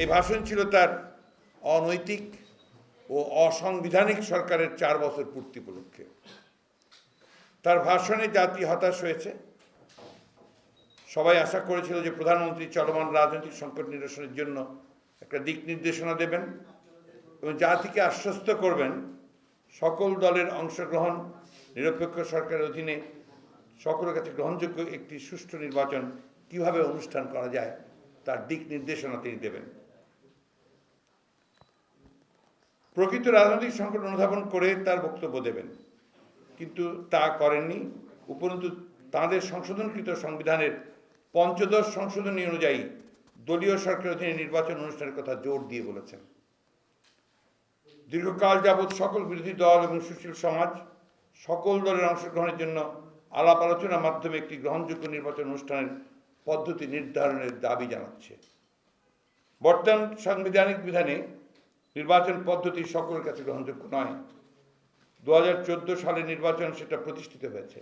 এই ভাষণ ছিল তার অনৈতিক ও অসাংবিধানিক সরকারের 4 বছর পূর্তি উপলক্ষে। তার ভাষণে জাতি হতাশ হয়েছে। সবাই আশা করেছিল যে প্রধানমন্ত্রী চলমান রাজনৈতিক সংকট নিরসনের জন্য একটা দিক নির্দেশনা দেবেন এবং জাতিকে আশ্বস্ত করবেন সকল দলের অংশগ্রহণ, নিরপেক্ষ সরকারের অধীনে সকলের কাছে গ্রহণযোগ্য একটি সুষ্ঠু নির্বাচন কিভাবে অনুষ্ঠান করা যায় তার দিক নির্দেশনা তিনি দেবেন। প্রকৃত রাজনৈতিক সংকট অনুধাবন করে তার বক্তব্য দেবেন, কিন্তু তা করেননি। উপরন্তু তাঁদের সংশোধনকৃত সংবিধানের ৫৫ সংশোধনী অনুযায়ী দলীয় সরকারের অধীনে নির্বাচন অনুষ্ঠানের কথা জোর দিয়ে বলেছেন। দীর্ঘকাল যাবৎ সকল বিরোধী দল এবং সুশীল সমাজ সকল দলের অংশগ্রহণের জন্য আলাপ আলোচনার মাধ্যমে একটি গ্রহণযোগ্য নির্বাচন অনুষ্ঠানের পদ্ধতি নির্ধারণের দাবি জানাচ্ছে। বর্তমান সাংবিধানিক বিধানে নির্বাচন পদ্ধতি সকলের কাছে গ্রহণযোগ্য নয়। ২০১৪ সালে নির্বাচন সেটা প্রতিষ্ঠিত হয়েছে।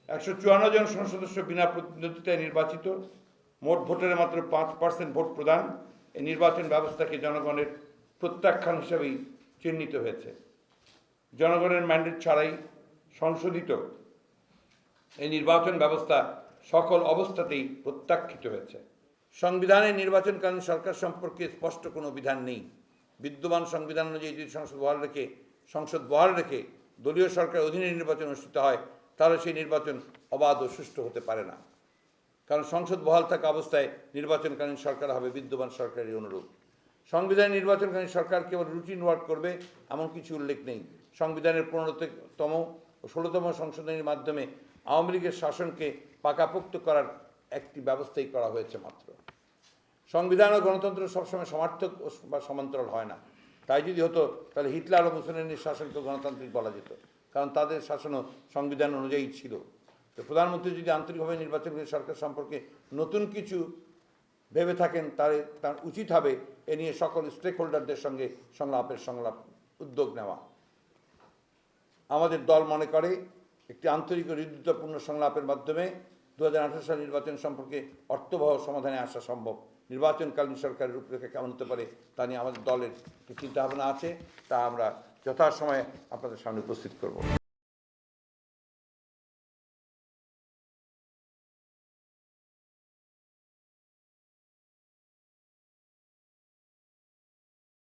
১৫৪ জন সংসদ সদস্য বিনা প্রতিদ্বন্দ্বিতায় নির্বাচিত, মোট ভোটের মাত্র ৫% ভোট প্রদান এই নির্বাচন ব্যবস্থাকে জনগণের প্রত্যাখ্যান হিসেবেই চিহ্নিত হয়েছে। জনগণের ম্যান্ডেট ছাড়াই সংশোধিত এই নির্বাচন ব্যবস্থা সকল অবস্থাতেই প্রত্যাখ্যিত হয়েছে। সংবিধানে নির্বাচনকালীন সরকার সম্পর্কে স্পষ্ট কোনো বিধান নেই। বিদ্যমান সংবিধান অনুযায়ী যদি সংসদ বহাল রেখে দলীয় সরকারের অধীনে নির্বাচন অনুষ্ঠিত হয় তাহলে সেই নির্বাচন অবাধ ও সুষ্ঠু হতে পারে না, কারণ সংসদ বহাল থাকা অবস্থায় নির্বাচনকালীন সরকার হবে বিদ্যমান সরকারের অনুরূপ। সংবিধানে নির্বাচনকালীন সরকার কেবল রুটিন ওয়ার্ক করবে এমন কিছু উল্লেখ নেই। সংবিধানের ১৫তম ও ১৬তম সংশোধনীর মাধ্যমে আওয়ামী লীগের শাসনকে পাকাপোক্ত করার একটি ব্যবস্থাই করা হয়েছে মাত্র। সংবিধান ও গণতন্ত্র সবসময় সমার্থক বা সমান্তরাল হয় না। তাই যদি হতো তাহলে হিটলার ও মুসলিনের শাসনকে গণতান্ত্রিক বলা যেত, কারণ তাদের শাসনও সংবিধান অনুযায়ী ছিল। তো প্রধানমন্ত্রী যদি আন্তরিকভাবে নির্বাচনকারী সরকার সম্পর্কে নতুন কিছু ভেবে থাকেন তার উচিত হবে এ নিয়ে সকল স্টেক হোল্ডারদের সঙ্গে উদ্যোগ নেওয়া। আমাদের দল মনে করে একটি আন্তরিক ও হৃদ্যতাপূর্ণ সংলাপের মাধ্যমে ২০১৮ সাল নির্বাচন সম্পর্কে অর্থবহ সমাধানে আসা সম্ভব। নির্বাচনকালীন সরকারের রূপরেখা কেমন হতে পারে তা নিয়ে আমাদের দলের চিন্তাভাবনা আছে, তা আমরা যথাসময়ে আপনাদের সামনে উপস্থিত করব।